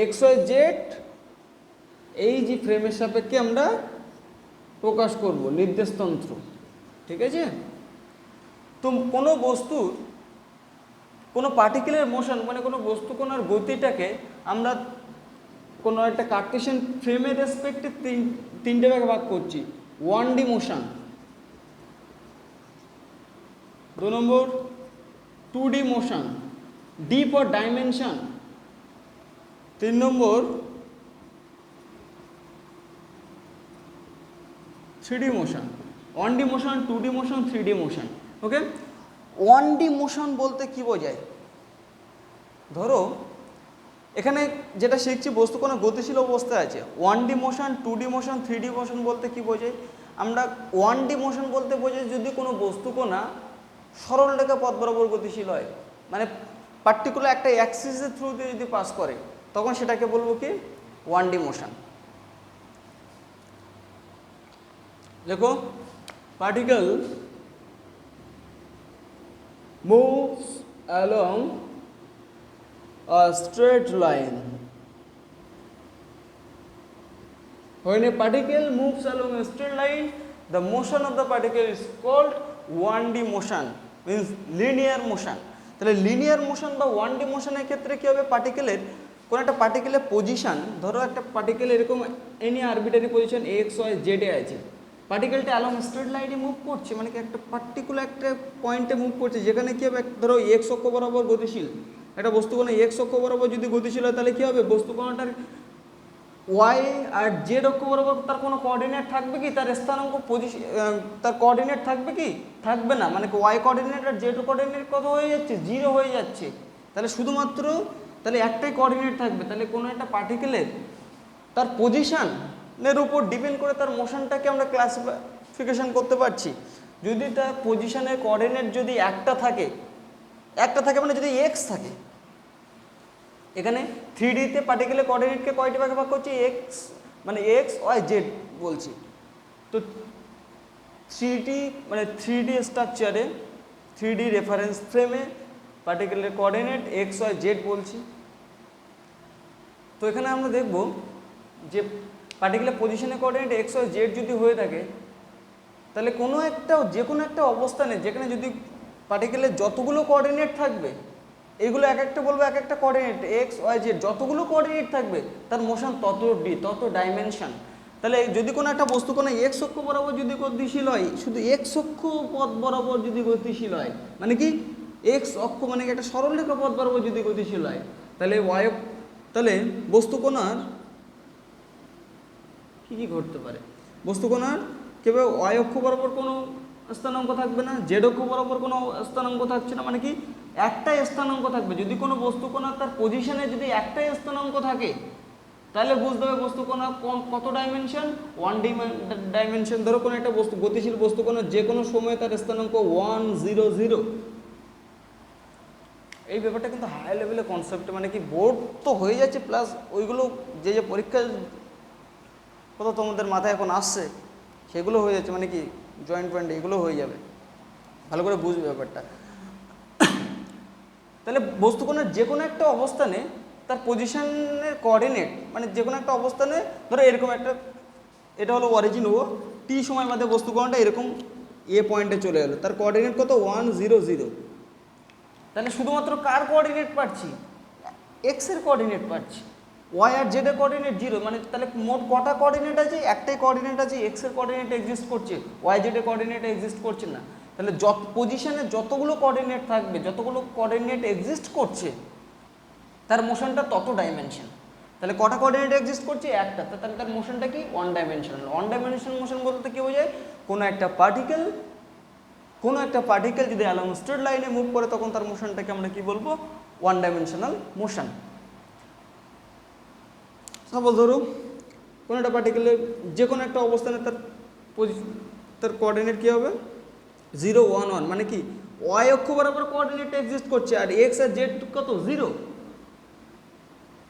X Y Z এই যে ফ্রেমের সাপেক্ষে আমরা প্রকাশ করব নির্দেশতন্ত্র, ঠিক আছে। তো কোনো বস্তুর কোনো পার্টিকেলের মোশন মানে কোনো বস্তু কোনার গতিটাকে আমরা কোনো একটা কার্টেশিয়ান ফ্রেমের রেসপেক্টে তিনটে ভাগে ভাগ করছি। 1D motion, 2 number 2D motion, D for dimension, 3 number 3D motion. 1D motion, 2D motion, 3D motion. Okay, 1D motion বলতে কি বোঝায়? ধরো এখানে যেটা শিখছি বস্তু কোনো গতিশীল অবস্থায় আছে। 1D motion, 2D motion, 3D motion বলতে কি বোঝায়? আমরা 1D মোশন বলতে বোঝাই যদি কোনো বস্তু কোনা সরল রেখা পথ বরাবর গতিশীল হয়, মানে পার্টিকুলার একটা অ্যাক্সিসের থ্রু দিয়ে যদি পাস করে, তখন সেটাকে বলবো কি 1D মোশন। দেখো, particle moves along a straight line. When a particle moves along a straight line, the motion of the particle is called 1D motion, means linear motion. তাহলে লিনিয়ার মোশন বা 1D মোশনের ক্ষেত্রে কী হবে? পার্টিকেলের কোনো একটা পার্টিকেলের position, ধরো একটা particle এরকম any arbitrary position X Y জেডে আছে, পার্টিকেলটা অ্যালং স্ট্রেট লাইনে মুভ করছে, মানে কি একটা পার্টিকুলার একটা পয়েন্টে মুভ করছে, যেখানে কী হবে? ধরো এক্স অক্ষ বরাবর গতিশীল একটা বস্তু কোনো এক্স অক্ষ বরাবর যদি গতিশীল হয়, তাহলে কী হবে? বস্তু কোনোটার ওয়াই আর জেড অক্ষ বরাবর তার কোনো কোঅর্ডিনেট থাকবে কি? তার স্থানাঙ্ক তার কোঅর্ডিনেট থাকবে কি? থাকবে না। মানে ওয়াই কোঅর্ডিনেট আর জেড কোঅর্ডিনেট কত হয়ে যাচ্ছে? 0 হয়ে যাচ্ছে। তাহলে শুধুমাত্র তাহলে একটাই কোঅর্ডিনেট থাকবে। তাহলে কোনো একটা পার্টিকেলের তার পজিশানের উপর ডিপেন্ড করে তার মোশনটাকে আমরা ক্লাসিফিকেশন করতে পারছি। যদি তার পজিশানের কোঅর্ডিনেট যদি একটা থাকে মানে যদি এক্স থাকে, এখানে 3Dতে পার্টিকেলের কোঅর্ডিনেটকে কয়টি ভাগে ভাগ করছি? এক্স মানে এক্স ওয়াই জেড বলছি। তো 3D মানে 3D স্ট্রাকচারে 3D রেফারেন্স ফ্রেমে পার্টিকেলের কোঅর্ডিনেট এক্স ওয়াই জেড বলছি। তো এখানে আমরা দেখব যে পার্টিকেলের পজিশনের কোঅর্ডিনেট এক্স ওয়াই জেড যদি হয়ে থাকে, তাহলে যে কোনো একটা অবস্থানে যেখানে যদি পার্টিকেলের যতগুলো কোঅর্ডিনেট থাকবে, এইগুলো এক একটা বলবো এক একটা কোঅর্ডিনেট এক্স ওয়াই জেড, যতগুলো কোঅর্ডিনেট থাকবে তার মোশন তত ডাইমেনশন। তাহলে যদি কোনো একটা বস্তু কোনো এক্স অক্ষ বরাবর যদি গতিশীল হয়, শুধু এক্স অক্ষ পথ বরাবর যদি গতিশীল হয়, মানে কি এক্স অক্ষ মানে কি একটা সরলরেখা পথ বরাবর যদি গতিশীল হয়, তাহলে বস্তু কোণার কী ঘটতে পারে? বস্তু কোণার কেবল ওয়াই অক্ষ বরাবর কোনো স্থানাঙ্ক থাকবে না, জেড অক্ষ বরাবর কোনো স্থানাঙ্ক থাকছে না, মানে কি একটাই স্থানাঙ্ক থাকবে। যদি কোনো বস্তু কোণা তার পজিশনে যদি একটাই স্থানাঙ্ক থাকে, তাহলে বুঝতে হবে বস্তু কোণা কত ডাইমেনশন? 1D dimension. ধরো কোনো একটা বস্তু গতিশীল বস্তু কোণা যে কোনো সময় তার স্থানাঙ্ক 1 0 0। এই ব্যাপারটা কিন্তু হাই লেভেলের কনসেপ্ট, মানে কি বোর্ড তো হয়ে যাচ্ছে, প্লাস ওইগুলো যে পরীক্ষার কথা তোমাদের মাথায় এখন আসছে সেগুলো হয়ে যাচ্ছে, মানে কি জয়েন্ট পয়েন্ট এগুলো হয়ে যাবে, ভালো করে বুঝবে ব্যাপারটা। তাহলে বস্তু কোণার যে কোনো একটা অবস্থানে তার পজিশনের কোঅর্ডিনেট, মানে যে কোনো একটা অবস্থানে ধরো এরকম একটা, এটা হলো অরিজিন, ও টি সময় বাদে বস্তু কোণাটা এরকম এ পয়েন্টে চলে গেলো, তার কোঅর্ডিনেট কত? 1 0 0। তাহলে শুধুমাত্র কার কোঅর্ডিনেট পাচ্ছি? এক্সের কোঅর্ডিনেট পাচ্ছি। ওয়াই আর জেডের কোঅর্ডিনেট 0, মানে তাহলে মোট কটা কোঅর্ডিনেট আছে? একটাই কোঅর্ডিনেট আছে, এক্সের কোঅর্ডিনেট এক্সিস্ট করছে, ওয়াই জেডের কোঅর্ডিনেট এক্সিস্ট করছে না। তাহলে পজিশনে যতগুলো কোঅর্ডিনেট থাকবে, যতগুলো কোঅর্ডিনেট এক্সিস্ট করছে, তার মোশনটা তত ডাইমেনশন। তাহলে কটা কোঅর্ডিনেট এক্সিস্ট করছে? একটা। তাহলে তার মোশনটা কি? 1 ডাইমেনশনাল। 1 ডাইমেনশনাল মোশন বলতে কি বোঝায়? কোনো একটা পার্টিকেল যদি অ্যালং স্ট্রেট লাইনে মুভ করে, তখন তার মোশনটাকে আমরা কি বলবো? 1 ডাইমেনশনাল মোশন। সাপোজ ধরো কোনো একটা পার্টিকেলের যে কোনো একটা অবস্থানে তার কোঅর্ডিনেট কী হবে? 0 1 1, মানে কি ওয়াই অক্ষ বরাবর কোঅর্ডিনেট এক্সিস্ট করছে, আর এক্স আর জেড কত? 0।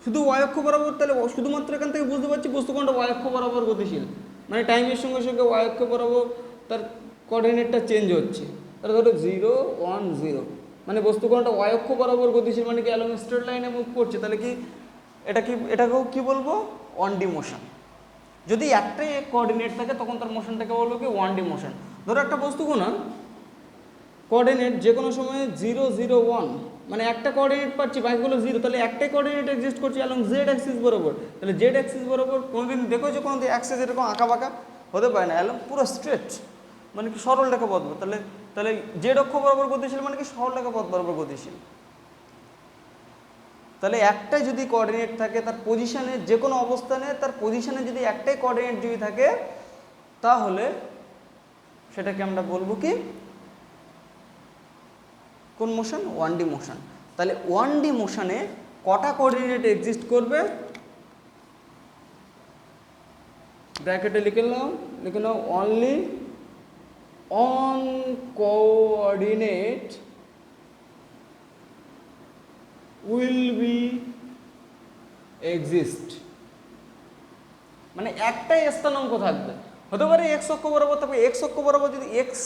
শুধু ওয়াই অক্ষ বরাবর, তাহলে শুধুমাত্র এখান থেকে বুঝতে পারছি বস্তু কোণটা ওয়াই অক্ষ বরাবর গতিশীল, মানে টাইমের সঙ্গে সঙ্গে ওয়াই অক্ষ বরাবর তার কোঅর্ডিনেটটা চেঞ্জ হচ্ছে। তাহলে ধরো 0 1 0, মানে বস্তু কোণটা ওয়াই অক্ষ বরাবর গতিশীল, মানে কি অ্যালং স্ট্রেট লাইনে মুভ করছে। তাহলে কি এটাকেও কি বলবো 1D মোশন। যদি একটাই কোঅর্ডিনেট থাকে তখন তার মোশনটাকে বলবো কি 1D মোশন। ধরো একটা বস্তু কোনো কোঅর্ডিনেট যে কোনো সময়ে 0 0 1, মানে একটা কোঅর্ডিনেট পাচ্ছি বাকিগুলো 0, তাহলে একটাই কোঅর্ডিনেট এক্সিস্ট করছে অ্যালং জেড অ্যাক্সিস বরাবর। তাহলে জেড অ্যাক্সিস বরাবর কোনোদিন দেখো যে কোনো অ্যাক্সিস এরকম আঁকা বাঁকা হতে পারে না, অ্যালং পুরো স্ট্রেট, মানে কি সরল রেখা পথ। তাহলে তাহলে জেড অক্ষ বরাবর গতিশীল মানে কি সরল রেখা পথ বরাবর গতিশীল। তাহলে একটাই যদি কোঅর্ডিনেট থাকে তার পজিশনে, যে কোনো অবস্থানে তার পজিশনে যদি একটাই কোঅর্ডিনেট যদি থাকে তাহলে সেটাকে আমরা বলবো কি কোন মোশন? 1D motion. তাহলে 1D মোশনে কটা কোঅর্ডিনেট এক্সিস্ট করবে? ব্র্যাকেটে লিখে নাও only on coordinate will be exist, মানে একটাই স্থানাঙ্ক থাকবে। হতে পারে এক্স অক্ষ বরাবর থাকবে, এক্স অক্ষ বরাবর যদি এক্স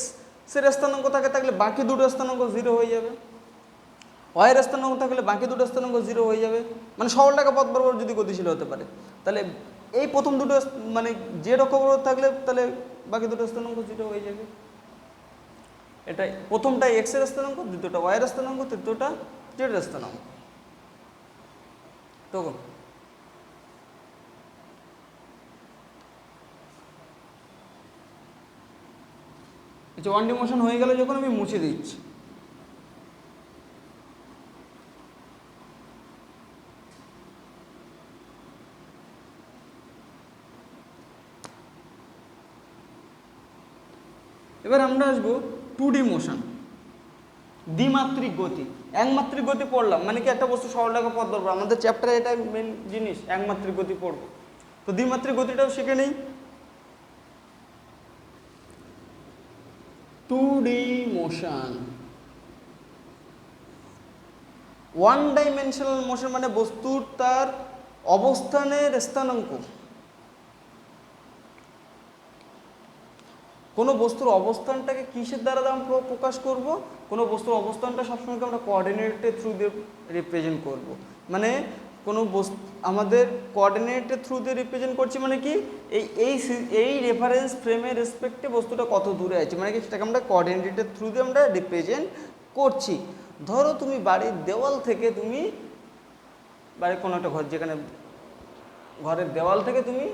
এর স্থানাঙ্ক থাকে তাহলে বাকি দুটো স্থানাঙ্ক 0 হয়ে যাবে, ওয়াইয়ের স্থানাঙ্ক থাকলে বাকি দুটো স্থানাঙ্ক 0 হয়ে যাবে, মানে সরল রেখা পথ বরাবর যদি গতিশীল হতে পারে। তাহলে এই প্রথম দুটো মানে জেড অক্ষ বরাবর থাকলে তাহলে বাকি দুটো স্থানাঙ্ক 0 হয়ে যাবে। এটা প্রথমটা এক্স এর স্থানাঙ্ক, দ্বিতীয়টা ওয়াইয়ের স্থানাঙ্ক, তৃতীয়টা জেড এর স্থানাঙ্ক। তো আচ্ছা, 1D মোশন হয়ে গেলে যখন আমি মুছে দিচ্ছি, এবার আমরা আসবো 2D মোশন, দ্বিমাত্রিক গতি। একমাত্রিক গতি পড়লাম মানে কি একটা বস্তু সরল রেখা পথ ধরবো, আমাদের চ্যাপ্টারে এটা মেন জিনিস, একমাত্রিক গতি পড়বো। তো দ্বিমাত্রিক গতিটাও শিখে নেই। 2D মোশন, 1 ডাইমেনশনাল মোশন মানে বস্তুর তার অবস্থানের স্থানাঙ্ক। কোনো বস্তুর অবস্থানটাকে কিসের দ্বারা আমরা প্রকাশ করব? কোনো বস্তুর অবস্থানটা সবসময় আমরা কোঅর্ডিনেটের থ্রু দিয়ে রিপ্রেজেন্ট করব। মানে কোনো বস্তু আমাদের কোঅর্ডিনেটের থ্রু দিয়ে রিপ্রেজেন্ট করছি মানে কি এই রেফারেন্স ফ্রেমের রেসপেক্টে বস্তুটা কত দূরে আছে, মানে কি সেটাকে আমরা কোঅর্ডিনেটের থ্রু দিয়ে আমরা রিপ্রেজেন্ট করছি। ধরো তুমি বাড়ির দেওয়াল থেকে তুমি বাড়ির কোনো একটা ঘর, যেখানে ঘরের দেওয়াল থেকে তুমি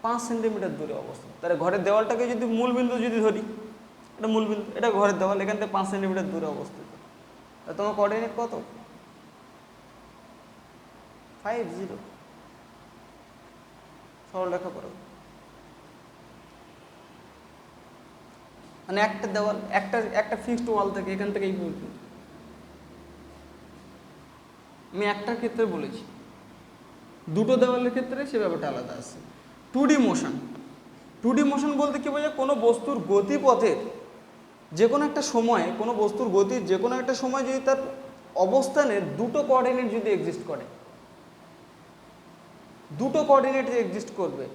5 সেন্টিমিটার দূরে অবস্থিত, তাহলে ঘরের দেওয়ালটাকে যদি মূলবিন্দু যদি ধরি, এটা মূলবিন্দু, এটা ঘরের দেওয়াল, এখান থেকে 5 সেন্টিমিটার দূরে অবস্থিত, তাহলে তোমার কোঅর্ডিনেট কত? 5 0। সরল রেখা করো, মানে একটা দেওয়াল, একটা ফিক্সড ওয়াল থেকে এখান থেকে এই পর্যন্ত। আমি একটার ক্ষেত্রে বলেছি, দুটো দেওয়ালের ক্ষেত্রে সে ব্যাপারটা আলাদা আছে। 2D মোশন, 2D মোশন বলতে কি বোঝায়? কোনো বস্তুর গতিপথের যে কোনো একটা সময়ে, কোনো বস্তুর গতির যে কোনো একটা সময় যদি তার অবস্থানের দুটো কোঅর্ডিনেট যদি এক্সিস্ট করে, দুটো কোঅর্ডিনেট এক্সিস্ট করবে,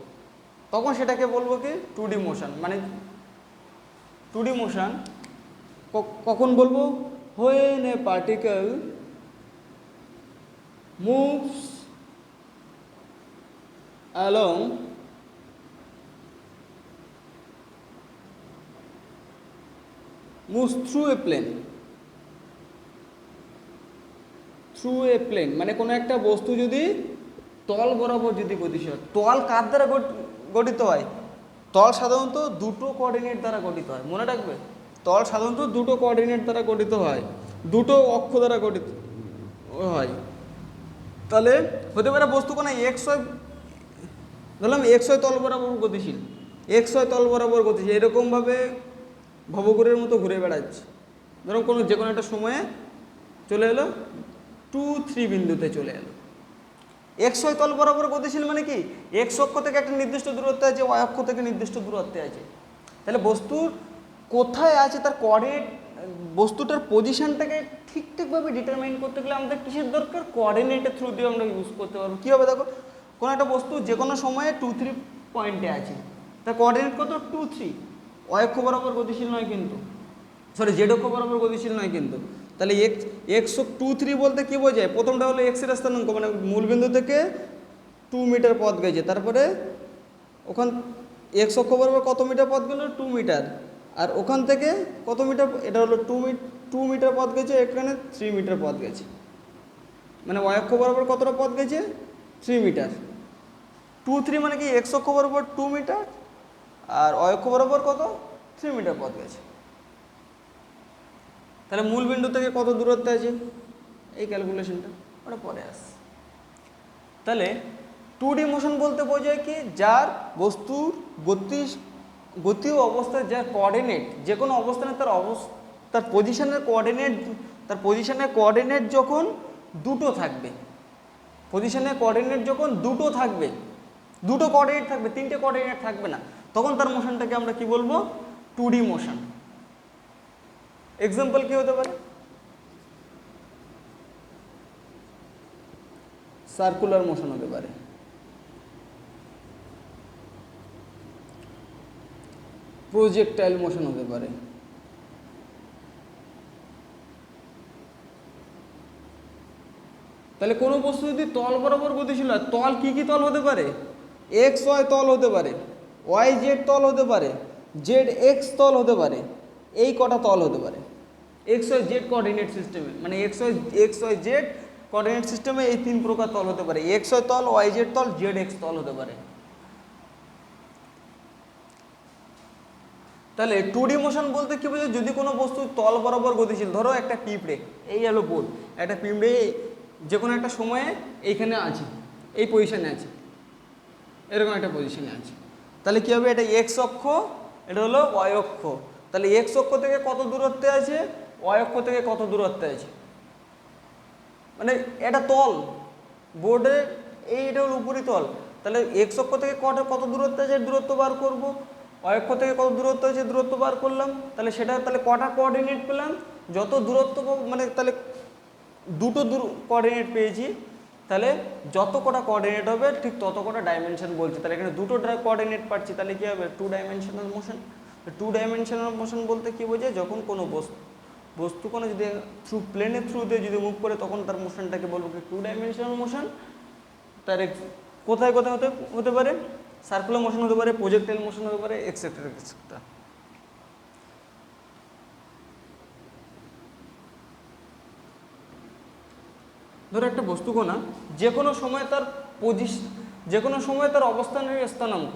তখন সেটাকে বলবো কি 2D মোশন। মানে 2D মোশন কখন বলবো? when a particle moves along moves through a plane, মানে কোনো একটা বস্তু যদি তল বরাবর যদি গতিশীল, তল কার দ্বারা গঠিত হয়? তল সাধারণত দুটো কোঅর্ডিনেট দ্বারা গঠিত হয়, মনে রাখবে। তল সাধারণত দুটো কোঅর্ডিনেট দ্বারা গঠিত হয়, দুটো অক্ষ দ্বারা গঠিত হয়। তাহলে হতে পারে বস্তু কোনো XY, ধরলাম XY তল বরাবর গতিশীল, XY তল বরাবর গতিশীল, এরকমভাবে ভবঘুরের মতো ঘুরে বেড়াচ্ছে। ধরুন যে কোনো একটা সময়ে চলে এলো 2 3 বিন্দুতে চলে এলো। XY তল বরাবর গতিশীল মানে কি X অক্ষ থেকে একটা নির্দিষ্ট দূরত্বে আছে, Y অক্ষ থেকে নির্দিষ্ট দূরত্বে আছে। তাহলে বস্তুর কোথায় আছে তার কোঅর্ডিনেট, বস্তুটার পজিশনটাকে ঠিকঠাকভাবে ডিটারমাইন করতে গেলে আমাদের কিসের দরকার? কোঅর্ডিনেটের থ্রু দিয়ে আমরা ইউজ করতে পারবো। কীভাবে? দেখো, কোনো একটা বস্তু যে কোনো সময়ে 2 3 পয়েন্টে আছে, তার কোঅর্ডিনেট কত? 2 3। Y অক্ষ বরাবর গতিশীল নয় কিন্তু, সরি জেড অক্ষ বরাবর গতিশীল নয় কিন্তু। তাহলে x23 বলতে কি বোঝায়? প্রথমটা হলো x এর স্থানাঙ্ক, মানে মূলবিন্দু থেকে 2 মিটার পথ গেছে, তারপরে ওখান x অক্ষ বরাবর কত মিটার পথ গেল? 2 মিটার। আর ওখান থেকে কত মিটার? এটা হলো 2 মিটার পথ গেছে, এখানে 3 মিটার পথ গেছে, মানে y অক্ষ বরাবর কতটা পথ গেছে? 3 মিটার। 2-3 মানে কি x অক্ষ বরাবর 2 মিটার আর y অক্ষ বরাবর কত? 3 মিটার পথ গেছে। তাহলে মূল বিন্দু থেকে কত দূরত্বে আছে? এই ক্যালকুলেশনটা ওটা পরে আসছে। তাহলে 2D মোশন বলতে বোঝায় কি? যার বস্তুর গতি ও অবস্থার যার কোঅর্ডিনেট, যে কোনো অবস্থানে তার পজিশনের কোঅর্ডিনেট যখন দুটো থাকবে, দুটো কোঅর্ডিনেট থাকবে, তিনটে কোঅর্ডিনেট থাকবে না, তখন তার মোশনটাকে আমরা কি বলবো? 2D motion. এক্সাম্পল কি হতে পারে? সার্কুলার মোশন হতে পারে, প্রজেক্টাইল মোশন হতে পারে, তাহলে কোনো বস্তু যদি তল বরাবর গতিশীল হয়, তল কি কি তল হতে পারে? এক্স ওয়াই তল হতে পারে, ওয়াই জেড তল হতে পারে, জেড এক্স তল হতে পারে, এই কটা তল হতে পারে এক্স ওয়াই জেড কোঅর্ডিনেট সিস্টেমে, মানে এক্স ওয়াই জেড কোঅর্ডিনেট সিস্টেমে এই 3 প্রকার তল হতে পারে, এক্স ওয়াই তল, ওয়াই জেড তল, জেড এক্স তল হতে পারে। তাহলে 2D মোশন বলতে কি বোঝায়? যদি কোনো বস্তু তল বরাবর গতিশীল, ধরো একটা পিঁপড়ে, এই হলো বোর্ড, একটা পিঁপড়ে যে কোনো একটা সময়ে এইখানে আছে, এই পজিশনে আছে, এরকম একটা পজিশনে আছে, তাহলে কী হবে? এটা এক্স অক্ষ, এটা হলো ওয়াই অক্ষ। তাহলে এক্স অক্ষ থেকে কত দূরত্বে আছে, ওয়াই অক্ষ থেকে কত দূরত্বে আছে, মানে এটা তল বোর্ডে, এইটা হলো উপরিতল। তাহলে এক্স অক্ষ থেকে কত দূরত্বে আছে, দূরত্ব বার করব, ওয়াই অক্ষ থেকে কত দূরত্ব আছে, দূরত্ব বার করলাম, তাহলে কটা কোঅর্ডিনেট পেলাম? যত দূরত্ব, মানে তাহলে দুটো কোঅর্ডিনেট পেয়েছি, তাহলে যত কটা কোঅর্ডিনেট হবে ঠিক তত কটা ডাইমেনশন বলছে, তাহলে এখানে দুটো কোঅর্ডিনেট পাচ্ছি, তাহলে কী হবে? 2 ডাইমেনশনাল মোশন। 2 ডাইমেনশনাল মোশন বলতে কী বোঝায়? যখন কোনো বস্তু কোনো যদি প্লেনের থ্রু দিয়ে যদি মুভ করে, তখন তার মোশনটাকে বলবো কি? 2 ডাইমেনশনাল মোশন। তার কোথায় কোথায় হতে পারে? সার্কুলার মোশন হতে পারে, প্রজেক্টাইল মোশন হতে পারে, এক্সেট্রা এক্সেট্রা। ধরো একটা বস্তুকণা যে কোনো সময় তার অবস্থানের স্থানাঙ্ক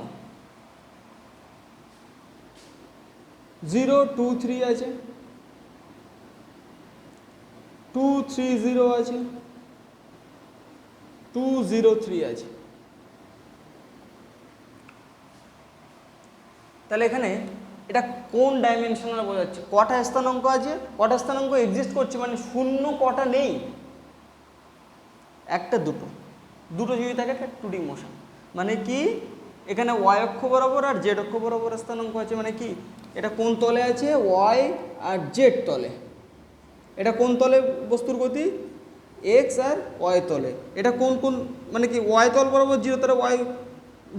0, 2, 3 আছে, 2, 3, 0 আছে, 2, 0, 3 আছে। তাহলে এখানে এটা কোন ডাইমেনশনাল বোঝাচ্ছে? কটা স্থানাঙ্ক আছে, কটা স্থানাঙ্ক এক্সিস্ট করছে, মানে শূন্য কটা নেই? একটা, দুটো যদি থাকে 2D মোশন। মানে কি? এখানে ওয়াই অক্ষ বরাবর আর জেড অক্ষ বরাবর স্থানাঙ্ক আছে, মানে কি? এটা কোন তলে আছে? ওয়াই আর জেড তলে। এটা কোন তলে বস্তুর গতি? এক্স আর ওয়াই তলে। এটা কোন মানে কি? ওয়াই তল বরাবর 0, তাহলে ওয়াই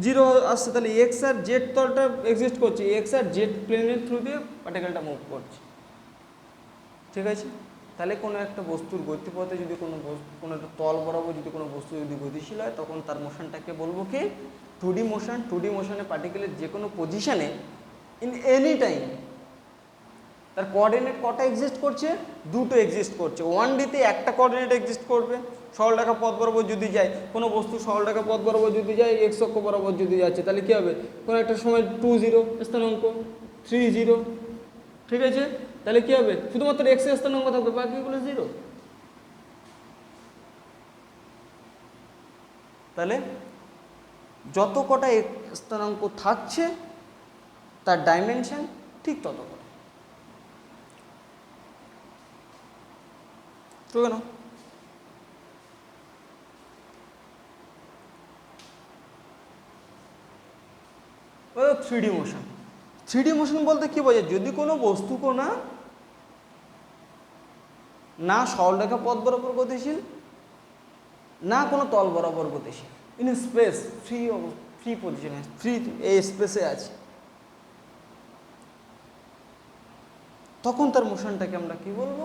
0 আসছে, তাহলে এক্স আর জেড তলটা এক্সিস্ট করছে, এক্স আর জেড প্লেনের থ্রু দিয়ে পার্টিকেলটা মুভ করছে, ঠিক আছে? তাহলে কোনো একটা বস্তুর গতিপথে যদি কোনো একটা তল বরাবর যদি কোনো বস্তু যদি গতিশীল হয়, তখন তার মোশনটাকে বলবো কি? 2D motion. 2D মোশনে পার্টিকেলের যে কোনো পজিশনে ইন এনি টাইম তার কোঅর্ডিনেট কটা এক্সিস্ট করছে? দুটো এক্সিস্ট করছে। 1Dতে একটা কোঅর্ডিনেট এক্সিস্ট করবে, সরলরেখা পথ বরাবর যদি যায়, কোনো বস্তু সরলরেখা পথ বরাবর যদি যায়, এক্স অক্ষ বরাবর যদি যাচ্ছে, তাহলে কী হবে? কোনো একটা সময় 2, 0 স্থানাঙ্ক, 3, 0, ঠিক আছে? তাহলে কী হবে? শুধুমাত্র এক্স এর স্থানাঙ্ক থাকবে, বাকিগুলো 0। তাহলে যত কটা স্থানাঙ্ক থাকছে তার ডাইমেনশন ঠিক তত কটা, ঠিক না? ও 3D মোশন। 3D মোশন বলতে কি বোঝায়? যদি কোনো বস্তুকণা না সরলরেখা পথ বরাবর গতিশীল, না কোনো তল বরাবর গতিশীল, ইন স্পেস, ফ্রি পজিশনে, ফ্রি এই স্পেসে আছে, তখন তার মোশনটাকে আমরা কি বলবো?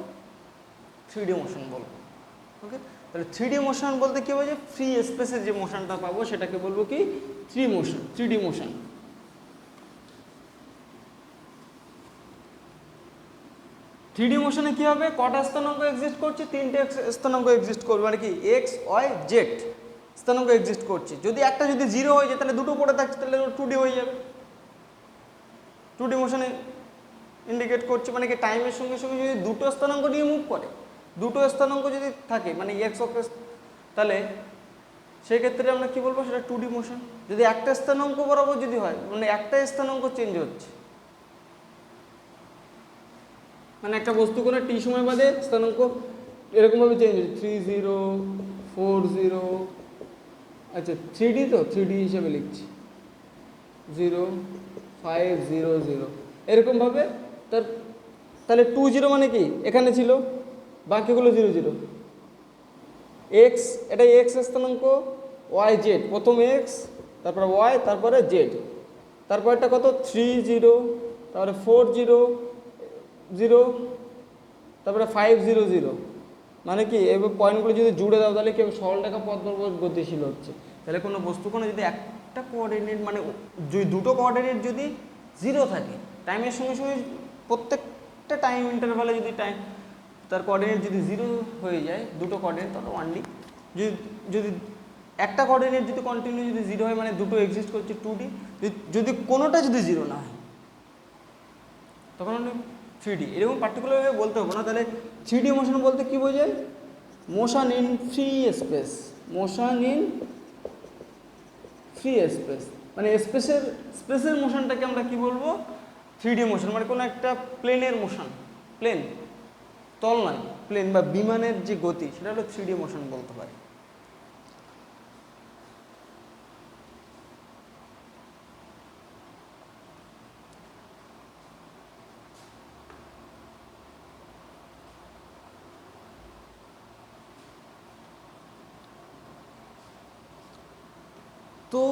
3D মোশন বলবো। ওকে, তাহলে 3D মোশন বলতে কী বোঝায়? ফ্রি স্পেসের যে মোশনটা পাবো সেটাকে বলবো কি? 3D motion. থ্রিডি মোশনে কী হবে? কটা স্থানাঙ্ক এক্সিস্ট করছে? 3টে স্থানাঙ্ক এক্সিস্ট করবে, মানে কি এক্স ওয়াই জেড স্থানাঙ্ক এক্সিস্ট করছে। যদি একটা যদি 0 হয়ে যায় তাহলে দুটো পড়ে থাকছে, তাহলে 2D হয়ে যাবে। 2D মোশনে ইন্ডিকেট করছে, মানে কি টাইমের সঙ্গে সঙ্গে যদি দুটো স্থানাঙ্ক নিয়ে মুভ করে, দুটো স্থানাঙ্ক যদি থাকে মানে এক্স অক্ষে, তাহলে সেক্ষেত্রে আমরা কী বলবো? সেটা 2D মোশন। যদি একটা স্থানাঙ্ক বরাবর যদি হয়, মানে একটা স্থানাঙ্ক চেঞ্জ হচ্ছে, মানে একটা বস্তু কোনো টি সময় বাদে স্থানাঙ্ক এরকমভাবে চেঞ্জ হচ্ছে, 3 0 4 0, আচ্ছা 3D তো 3D হিসেবে লিখছি, 0 5 0 0 এরকমভাবে। তাহলে 2 0 মানে কি? এখানে ছিল, বাকিগুলো 0 0। এক্স, এটা এক্স স্থানাঙ্ক, ওয়াই জেড, প্রথম এক্স, তারপরে ওয়াই, তারপরে জেড, তারপরটা কত? 3 0, তারপরে 4 0 0, তারপরে 5 0 0। মানে কি এবার পয়েন্টগুলো যদি জুড়ে দাও তাহলে কি সরলরেখা পথ বরাবর গতিশীল হচ্ছে। তাহলে কোনো বস্তুকোণে যদি একটা কোঅর্ডিনেট, মানে দুটো কোঅর্ডিনেট যদি 0 থাকে, টাইমের সঙ্গে সঙ্গে প্রত্যেকটা টাইম ইন্টারভালে যদি তার কোঅর্ডিনেট যদি 0 হয়ে যায়, দুটো কোঅর্ডিনেট, তাহলে 1D। যদি একটা কোঅর্ডিনেট যদি কন্টিনিউ যদি 0 হয়, মানে দুটো এক্সিস্ট করছে 2D। যদি কোনোটা যদি 0 না হয় তখন 3D। এরকম পার্টিকুলারভাবে বলতে হবে না। তাহলে 3D মোশন বলতে কী বোঝায়? Motion in free space. Motion in free space, মানে স্পেসের মোশনটাকে আমরা কি বলবো? 3D motion. মানে কোনো একটা প্লেনের মোশন, প্লেন তল নয়, প্লেন বা বিমানের যে গতি, সেটা হলো 3D মোশন বলতে পারি। তো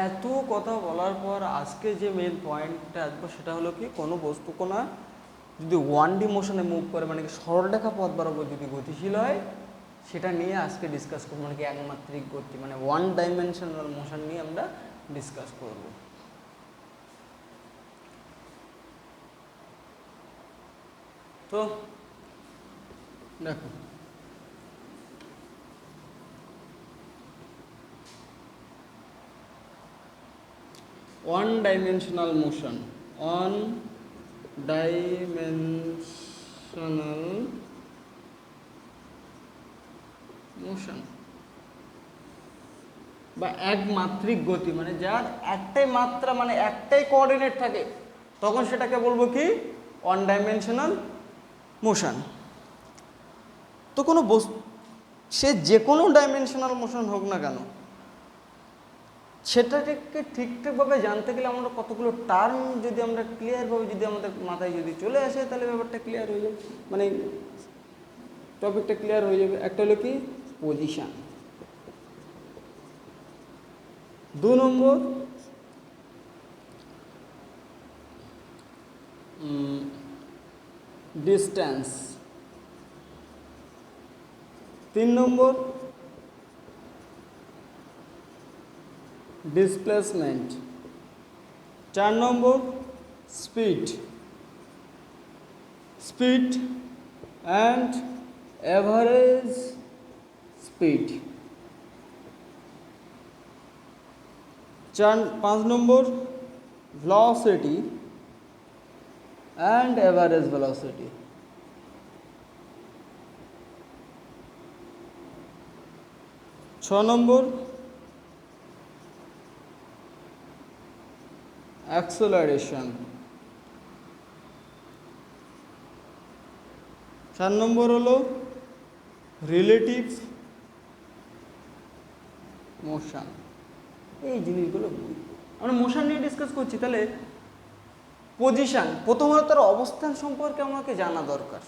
এত কথা বলার পর আজকে যে মেন পয়েন্টটা আসবো সেটা হলো কি, কোনো বস্তুকণা যদি 1D মোশনে মুভ করে, মানে কি সরলরেখা পথ বরাবর যদি গতিশীল হয়, সেটা নিয়ে আজকে ডিসকাস করবো। মানে কি একমাত্রিক গতি, মানে 1 ডাইমেনশনাল মোশন নিয়ে আমরা ডিসকাস করব। তো দেখো, one dimensional motion, one dimensional motion বা একমাত্রিক গতি, মানে যার একটাই মাত্রা, মানে একটাই কোঅর্ডিনেট থাকে, তখন সেটাকে বলবো কি? One dimensional motion. তো কোনো বস্তু, সে যে কোনো ডাইমেনশনাল মোশন হোক না কেন, সেটাকে ঠিকঠাকভাবে জানতে গেলে আমরা কতগুলো টার্ম যদি আমরা ক্লিয়ারভাবে যদি আমাদের মাথায় যদি চলে আসে, তাহলে ব্যাপারটা ক্লিয়ার হয়ে যাবে, মানে টপিকটা ক্লিয়ার হয়ে যাবে। একটা হলো কি? Position. 2 number distance. 3 number displacement. 4 number speed and average speed. 5 number velocity and average velocity. 6 number acceleration. 4 নম্বর হলো রিলেটিভ মোশন। এই জিনিসগুলো আমরা মোশন নিয়ে ডিসকাস করছি। তাহলে পজিশান, প্রথমত তার অবস্থান সম্পর্কে আমাকে জানা দরকার।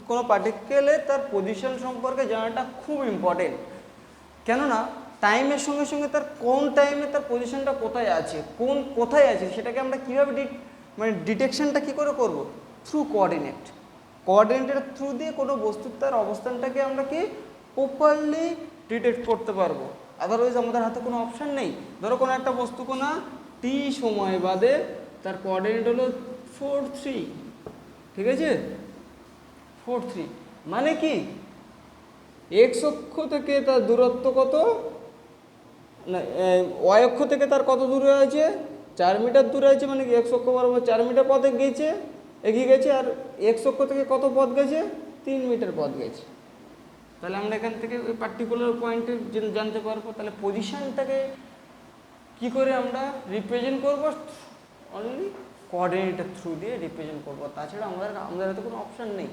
কোনো পার্টিকেলে তার পজিশন সম্পর্কে জানাটা খুব ইম্পর্টেন্ট। কেননা টাইমের সঙ্গে সঙ্গে তার কোন টাইমে তার পজিশনটা কোথায় আছে, কোথায় আছে সেটাকে আমরা কীভাবে মানে ডিটেকশনটা কী করে করব? Through coordinate. কোঅর্ডিনেটের থ্রু দিয়ে কোনো বস্তুর তার অবস্থানটাকে আমরা কি প্রপারলি ডিটেক্ট করতে পারবো। আদারওয়াইজ আমাদের হাতে কোনো অপশান নেই। ধরো কোনো একটা বস্তু কোনা টি সময় বাদে তার কোঅর্ডিনেট হলো 4,3, ঠিক আছে, 4,3 মানে কি এক্স অক্ষ থেকে তার দূরত্ব কত, না ওয়াই অক্ষ থেকে তার কত দূরে আছে, 4 মিটার দূরে আছে, মানে কি এক্স অক্ষ বরাবর 4 মিটার পথ এগিয়ে গেছে, আর এক্স অক্ষ থেকে কত পথ গেছে, 3 মিটার পথ গেছে। তাহলে আমরা এখান থেকে ওই পার্টিকুলার পয়েন্টে জানতে পারবো। তাহলে পজিশানটাকে কি করে আমরা রিপ্রেজেন্ট করব, অনলি কোঅর্ডিনেটের থ্রু দিয়ে রিপ্রেজেন্ট করব, তাছাড়া আমাদের হাতে কোনো অপশান নেই।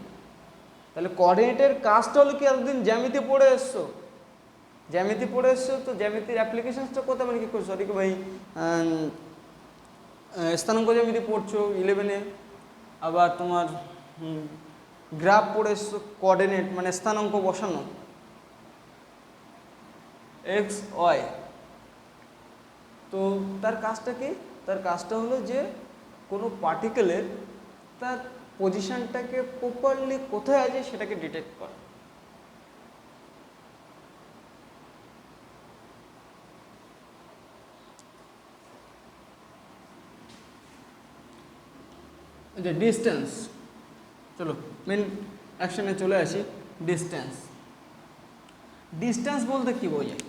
তাহলে কোঅর্ডিনেটের কাজটা হলো কি, এতদিন জ্যামিতি পড়ে এসছো, তো জ্যামিতির অ্যাপ্লিকেশনসটা কোথায়, মানে কি করছো, সরি ভাই স্থানাঙ্ক জ্যামিতি পড়ছো 11-এ, আবার তোমার গ্রাফ পড়ে এসছো, কোঅর্ডিনেট মানে স্থানাঙ্ক বসানো এক্স ওয়াই। তো তার কাজটা কি, তার কাজটা হলো যে কোনো পার্টিকেলের তার পজিশনটাকে প্রপারলি কোথায় আছে সেটাকে ডিটেক্ট করা। যে ডিস্টেন্স, চলো মেন অ্যাকশনে চলে আসি। ডিস্টেন্স বলতে কি বোঝায়,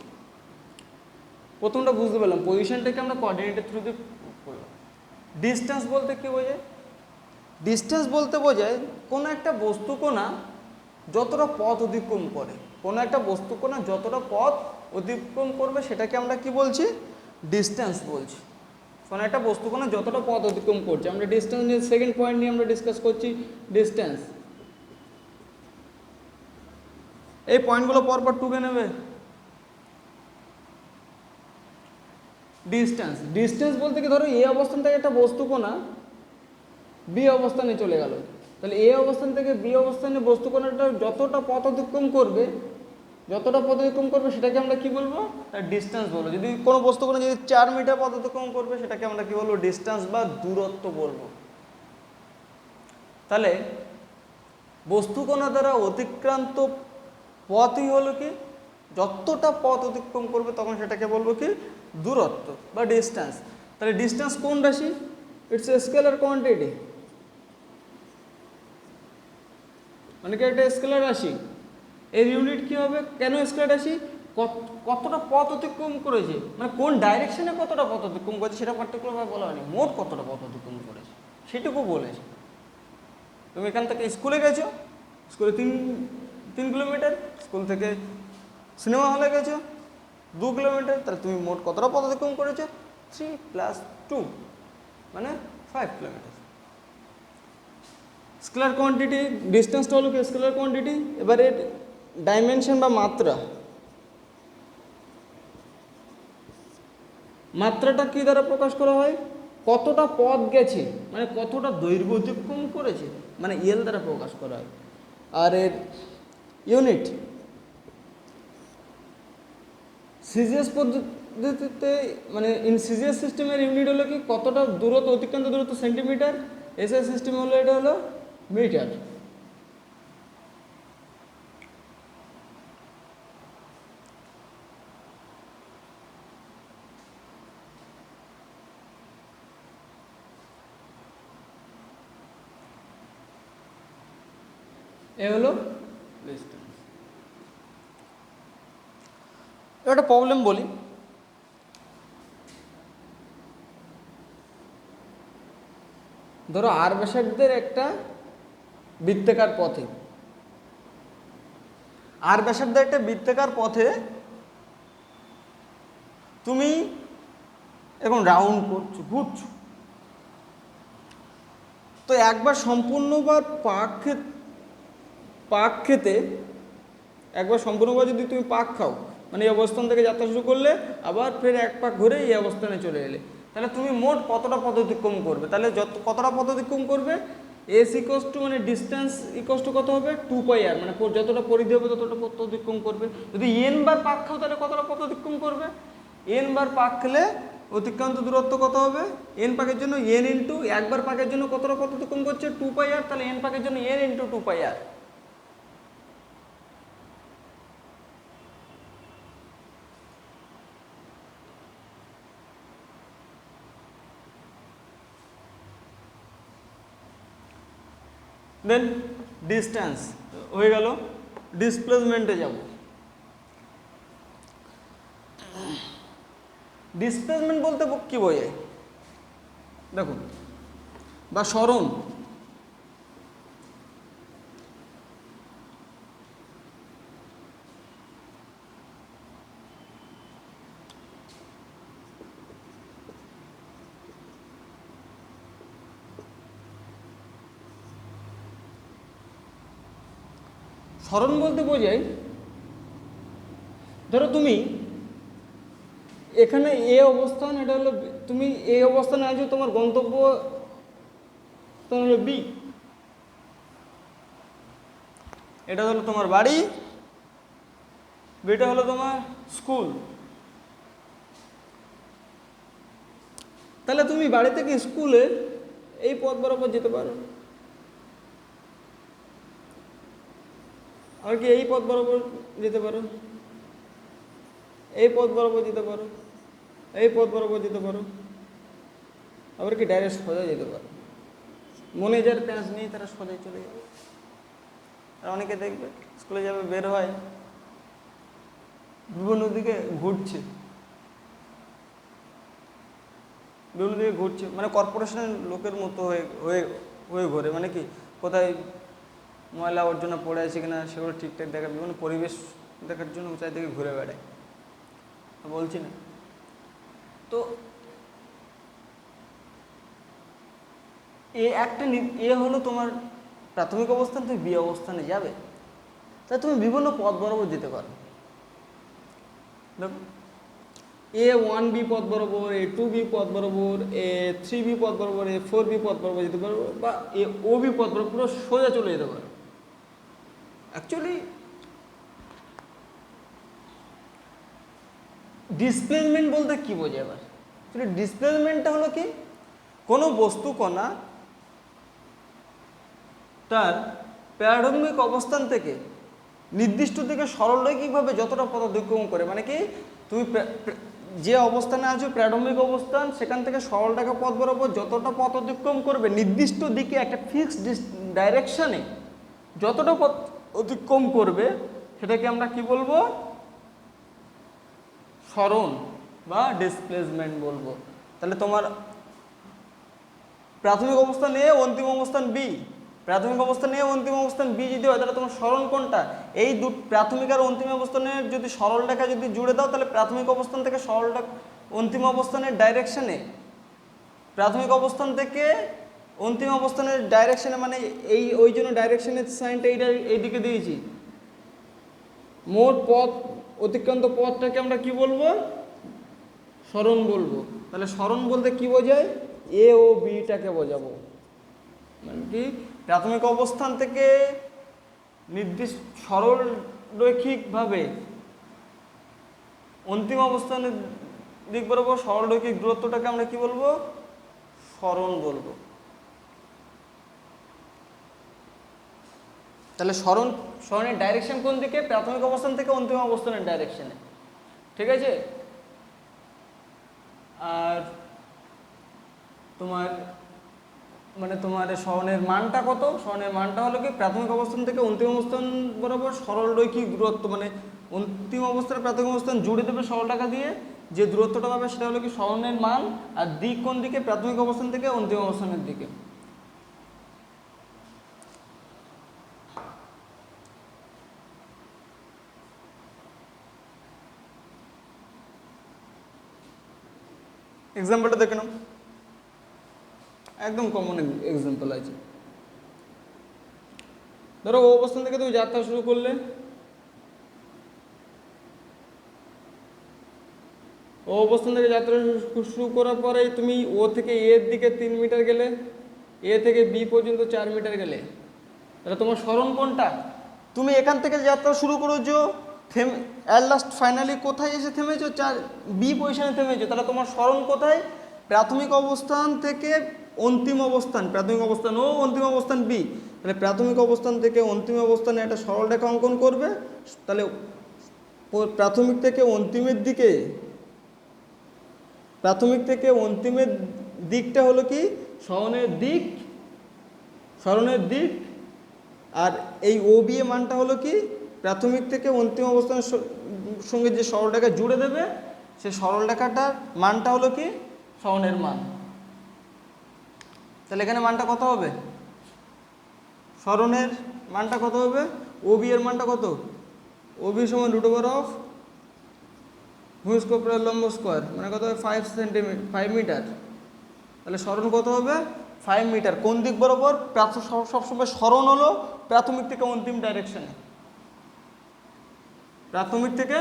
প্রথমটা বুঝতে পারলাম, পজিশনটাকে আমরা কোঅর্ডিনেটের থ্রু দিয়ে করলাম। ডিস্টেন্স বলতে কি বোঝায়, ডিস্টেন্স বলতে বোঝায় কোনো একটা বস্তু কোণা যতটা পথ অতিক্রম করে, কোনো একটা বস্তু কোণা যতটা পথ অতিক্রম করবে সেটাকে আমরা কি বলছি, ডিস্টেন্স বলছি। কোনো একটা বস্তু কোণা যতটা পথ অতিক্রম করছে, আমরা ডিস্টেন্স নিয়ে সেকেন্ড পয়েন্ট নিয়ে আমরা ডিসকাস করছি ডিস্টেন্স। এই পয়েন্টগুলো পরপর টুকে নেবে। ডিস্টেন্স বলতে কি, ধরো এ অবস্থান থেকে একটা বস্তু কোণা বি অবস্থানে চলে গেল, তাহলে এ অবস্থান থেকে বি অবস্থানে বস্তু কোণাটা যতটা পথ অতিক্রম করবে সেটাকে আমরা কি বলবো, তার ডিস্টেন্স বলবো। যদি কোনো বস্তু কোণা যদি 4 মিটার পথ অতিক্রম করবে সেটাকে আমরা কি বলবো, ডিস্টেন্স বা দূরত্ব বলবো। তাহলে বস্তু কোণা দ্বারা অতিক্রান্ত পথই হলো কি, যতটা পথ অতিক্রম করবে তখন সেটাকে বলবো কি, দূরত্ব বা ডিস্টেন্স। তাহলে ডিস্টেন্স কোন রাশি, ইটস এ স্কেলার কোয়ান্টিটি, মানে কি একটা স্কেলার রাশি। এর ইউনিট কি হবে, কেন স্কেলার রাশি, কতটা পথ অতিক্রম করেছে, মানে কোন ডাইরেকশনে কতটা পথ অতিক্রম করেছে সেটা পার্টিকুলারভাবে বলা হয়নি, মোট কতটা পথ অতিক্রম করেছে সেটুকু বলেছে। তুমি এখান থেকে স্কুলে গেছো, স্কুলে 3 কিলোমিটার, স্কুল থেকে সিনেমা হলে গেছো 2 কিলোমিটার, তাহলে তুমি মোট কতটা পথ অতিক্রম করেছো, 3 + 2 মানে 5 কিলোমিটার। স্কেলার কোয়ান্টিটি, ডিস্টেন্সটা হলো কি স্কেলার কোয়ান্টিটি। এবারে ডাইমেনশন বা মাত্রাটা কি দ্বারা প্রকাশ করা হয়, কতটা পথ গেছে মানে কতটা দৈর্ঘ্য অতিক্রম করেছে, মানে এল দ্বারা প্রকাশ করা হয়। আর এর ইউনিট সিজিএস পদ্ধতিতে, মানে ইন সিজিএস সিস্টেমের ইউনিট হলো কি, কতটা দূরত্ব, অতিক্রান্ত দূরত্ব সেন্টিমিটার, এসআই সিস্টেম হলো এটা হলো মিটার। এ হলো ডিস্টেন্স। একটা প্রবলেম বলি, ধরো আর ব্যাসার্ধের একটা বৃত্তাকার পথে, আর ব্যাসার্ধের একটা বৃত্তাকার পথে তুমি এখন রাউন্ড করছো, ঘুরছো, তো একবার সম্পূর্ণবার পাক খেতে, একবার সম্পূর্ণবার যদি তুমি পাক খাও, মানে এই অবস্থান থেকে যাত্রা শুরু করলে আবার ফের এক পাক ঘুরে এই অবস্থানে চলে এলে, তাহলে তুমি মোট কতটা পথ অতিক্রম করবে, তাহলে কতটা পথ অতিক্রম করবে, এস ইকোয়াস টু মানে ডিস্টেন্স ইকোয়াস টু কত হবে, 2πr, মানে যতটা পরিধি হবে ততটা পথ অতিক্রম করবে। যদি n বার পাক খাও তাহলে কতটা পথ অতিক্রম করবে, n বার পাক খেলে অতিক্রান্ত দূরত্ব কত হবে এন পাকের জন্য এন ইন্টু একবার পাকের জন্য কতটা কত অতিক্রম করছে 2πr, তাহলে এন পাকের জন্য এন ইন্টু 2πr। দেন ডিস্টেন্স হয়ে গেল। ডিসপ্লেসমেন্টে যাব। ডিসপ্লেসমেন্ট বলতে কি বোঝায় দেখুন, বা সরণ। সরণ বলতে বোঝায়, ধরো তুমি এখানে এ অবস্থান, এটা হলো তুমি এই অবস্থানে আছো, তোমার গন্তব্য স্থান হলো বি, এটা হলো তোমার বাড়ি, বিটা হলো তোমার স্কুল। তাহলে তুমি বাড়ি থেকে স্কুলে এই পথ বরাবর যেতে পারো, আর কি এই পথ বরাবর যেতে পারো, এই পথ বরাবর যেতে পারো, এই পথ বরাবর যেতে পারো, আবার কি ডাইরেক্ট সোজা যেতে পারো। মনে যার প্যাঁচ নেই তারা সোজাই চলে যাবে। আর অনেকে দেখবে স্কুলে যাবে, বের হয় বিভিন্ন দিকে ঘুরছে, বিভিন্ন দিকে ঘুরছে, মানে কর্পোরেশনের লোকের মতো হয়ে হয়ে হয়ে ঘোরে। মানে কি কোথায় ময়লা আবর্জনা পড়ে আছে কিনা সেগুলো ঠিকঠাক দেখার, বিভিন্ন পরিবেশ দেখার জন্য চারিদিকে ঘুরে বেড়ায়, বলছি না। তো এ হলো তোমার প্রাথমিক অবস্থান, তুমি বি অবস্থানে যাবে, তাই তুমি বিভিন্ন পথ বরাবর যেতে পারো। দেখো A1B পথ বরাবর, A2B পথ বরাবর, A3B পথ বরাবর, A4B পথ বরাবর যেতে পারো, বা AOB পথ বরাবর পুরো সোজা চলে যেতে পারো। অ্যাকচুয়ালি ডিসপ্লেসমেন্ট বলতে কি বোঝায় এবার? অ্যাকচুয়ালি ডিসপ্লেসমেন্টটা হলো কি, কোনো বস্তু কণা তার প্রারম্ভিক অবস্থান থেকে নির্দিষ্ট দিকে সরলরৈখিকভাবে যতটা পথ অতিক্রম করে, মানে কি তুমি যে অবস্থানে আছো প্রারম্ভিক অবস্থান, সেখান থেকে সরলরেখা পথ বরাবর যতটা পথ অতিক্রম করবে নির্দিষ্ট দিকে একটা ফিক্সড ডাইরেকশানে যতটা পথ অতিক্রম করবে সেটাকে আমরা কি বলবো? সরণ বা ডিসপ্লেসমেন্ট বলবো। তাহলে তোমার প্রাথমিক অবস্থান এ, অন্তিম অবস্থান বি, প্রাথমিক অবস্থান এ, অন্তিম অবস্থান বি যদি হয়, তাহলে তোমার সরণ কোনটা? এই প্রাথমিক আর অন্তিম অবস্থানের যদি সরল রেখা যদি জুড়ে দাও, তাহলে প্রাথমিক অবস্থান থেকে সরল অন্তিম অবস্থানের ডাইরেকশানে, প্রাথমিক অবস্থান থেকে অন্তিম অবস্থানের ডাইরেকশানে, মানে ওই জন্য ডাইরেকশনের সাইনটা এইদিকে দিয়েছি। মোট পথ অতিক্রান্ত পথটাকে আমরা কি বলবো? সরণ বলবো। তাহলে সরণ বলতে কি বোঝায়? এ ও বিটাকে বোঝাবো। মানে কি প্রাথমিক অবস্থান থেকে নির্দিষ্ট সরল রৈখিকভাবে অন্তিম অবস্থানের দিক বরাবর সরল রৈখিক দূরত্বটাকে আমরা কি বলবো? সরণ বলবো। তাহলে সরণের ডাইরেকশন কোন দিকে? প্রাথমিক অবস্থান থেকে অন্তিম অবস্থানের ডাইরেকশনে, ঠিক আছে? আর তোমার সরণের মানটা কত? সরণের মানটা হলো কি প্রাথমিক অবস্থান থেকে অন্তিম অবস্থান বরাবর সরল রৈখিক দূরত্ব, মানে অন্তিম অবস্থার প্রাথমিক অবস্থান জুড়ে দেবে সরল রেখা দিয়ে, যে দূরত্বটা পাবে সেটা হলো কি সরণের মান। আর দিক কোন দিকে? প্রাথমিক অবস্থান থেকে অন্তিম অবস্থানের দিকে। এক্সাম্পলটা দেখে নাও, একদম কমন এক্সাম্পল আছে। ধরো ও অবস্থান থেকে তুমি যাত্রা শুরু করলে, ও অবস্থান থেকে যাত্রা শুরু করার পরে তুমি ও থেকে এর দিকে 3 মিটার গেলে, এ থেকে বি পর্যন্ত 4 মিটার গেলে, তাহলে তোমার সরণ কোনটা? তুমি এখান থেকে যাত্রা শুরু করেছো, অ্যাট লাস্ট ফাইনালি কোথায় এসে থেমেছো? বি পজিশনে থেমেছো। তাহলে তোমার সরণ কোথায়? প্রাথমিক অবস্থান থেকে অন্তিম অবস্থান, প্রাথমিক অবস্থান ও অন্তিম অবস্থান বি। তাহলে প্রাথমিক অবস্থান থেকে অন্তিম অবস্থানে একটা সরলরেখা অঙ্কন করবে। তাহলে প্রাথমিক থেকে অন্তিমের দিকে, প্রাথমিক থেকে অন্তিমের দিকটা হলো কি সরণের দিক, সরণের দিক। আর এই ও বি এর মানটা হলো কি প্রাথমিক থেকে অন্তিম অবস্থানের সঙ্গে যে সরলরেখা জুড়ে দেবে সেই সরলরেখাটার মানটা হলো কি সরণের মান। তাহলে এখানে মানটা কত হবে? সরণের মানটা কত হবে? ও বি এর মানটা কত? ও বি সমান √, ভূমি স্কোয়ার লম্ব স্কোয়ার, মানে কত হবে? 5 সেন্টিমিটার, 5 মিটার। তাহলে সরণ কত হবে? 5 মিটার। কোন দিক বরাবর? সবসময় সরণ হলো প্রাথমিক থেকে অন্তিম ডাইরেকশনে, প্রাথমিক থেকে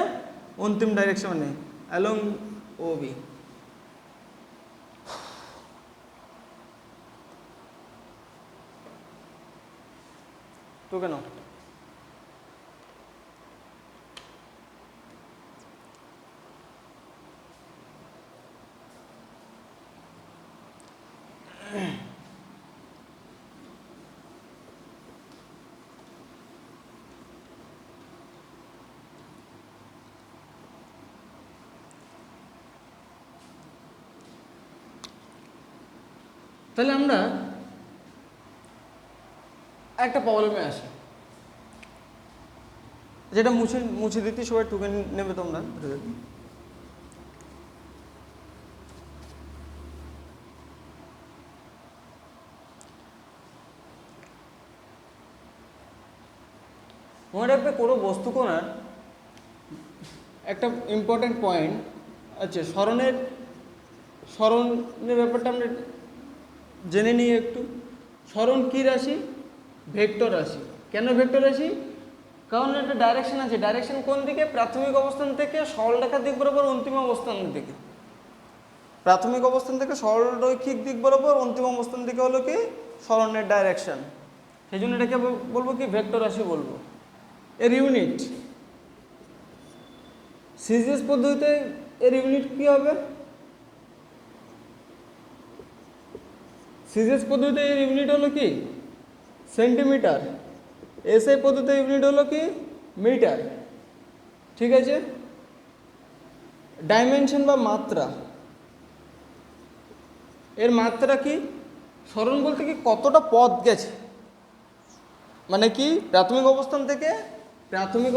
অন্তিম ডাইরেকশনে অ্যালং ও বি। তো কেন তাহলে আমরা একটা প্রবলেমে আসি, যেটা মুছে মুছে দিতে সবাই টুকে নেবে তোমরা। মনে রাখবে কোনো বস্তু কোণার একটা ইম্পর্টেন্ট পয়েন্ট আছে, সরণের ব্যাপারটা আমরা জেনে নিই একটু। সরণ কী রাশি? ভেক্টর রাশি। কেন ভেক্টর রাশি? কারণ একটা ডাইরেকশন আছে। ডাইরেকশন কোন দিকে? প্রাথমিক অবস্থান থেকে সরলরেখার দিক বরাবর অন্তিম অবস্থানের দিকে। প্রাথমিক অবস্থান থেকে সরলরৈখিক দিক বরাবর অন্তিম অবস্থান দিকে হলো কি সরণের ডাইরেকশন। সেই জন্য এটাকে বলবো কি ভেক্টর রাশি বলবো। এর ইউনিট সিজিএস পদ্ধতিতে এর ইউনিট কি হবে? সিজিএস পদ্ধতিতে এর ইউনিট হলো কি সেন্টিমিটার। এসআই পদ্ধতিতে ইউনিট হলো কি মিটার। ঠিক আছে। ডাইমেনশন বা মাত্রা, এর মাত্রা কি? সরণ বলতে কি কতটা পথ গেছে, মানে কি প্রাথমিক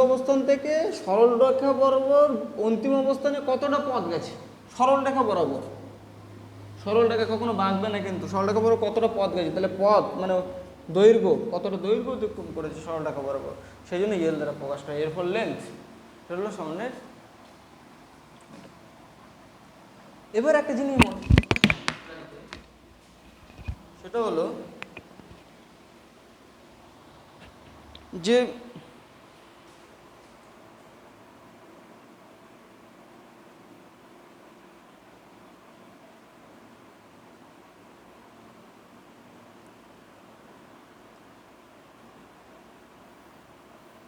অবস্থান থেকে সরলরেখা বরাবর অন্তিম অবস্থানে কতটা পথ গেছে সরলরেখা বরাবর। সরলরেখা কখনো বাঁকবে না, কিন্তু সরলরেখা বরাবর কতটা পথ গেছে, তাহলে পথ মানে দৈর্ঘ্য, কতটা দৈর্ঘ্য অতিক্রম করেছে সরলরেখা বরাবর, সেই জন্য এল দ্বারা প্রকাশ পায়। এর ফল লেন্থ, এটা হলো সরণের। এবার একটা জিনিস মনে, সেটা হলো যে